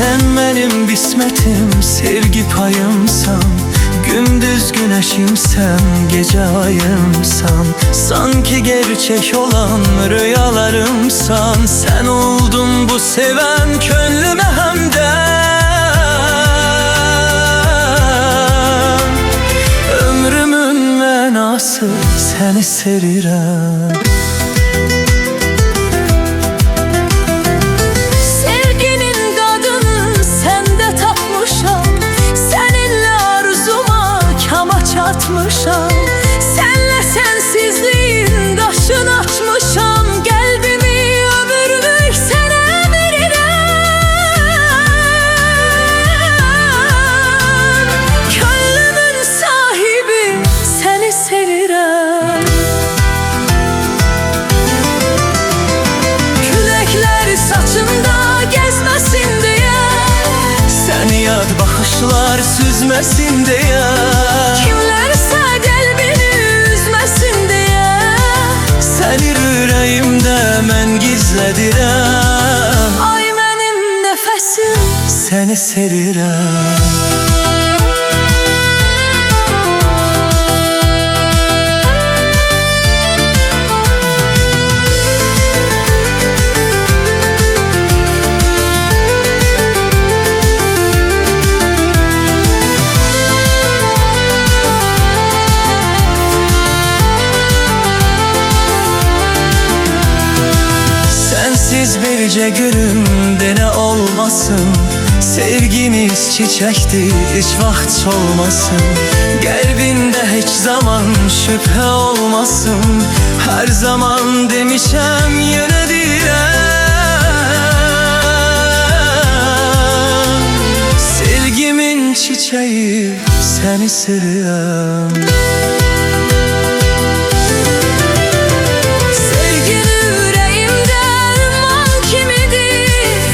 Sen benim bismetim, sevgi payımsan. Gündüz güneşimsen, gece ayımsan. Sanki gerçek olan rüyalarımsan. Sen oldun bu seven gönlüme hemden. Ömrümün mənası seni sevirəm. Senle sensizliğin daşını açmışam. Kalbimi ömürlük sana verirəm. Gönlümün sahibi seni sevirəm. Küləklər saçımda gezmesin diye, Seni yad bakışlar süzmesin diye. Seni yüreğimde mən gizlədirəm. Ay mənim nəfəsim seni sevirəm. Sensiz birce günümde ne olmasın. Sevgimiz çiçekti, hiç vaxt solmasın. Kalbinde hiç zaman şüphe olmasın. Her zaman demişəm, yenə deyirəm. Sevgimin çiçeği seni sevirəm.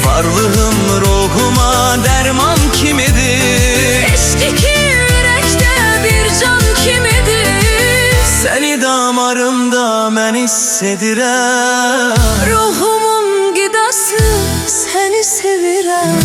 Varlığım ruhuma derman kimidir. Eşdiki yürekte bir can kimidir. Seni damarımda mən hissedirəm. Ruhumun gidası seni sevirəm.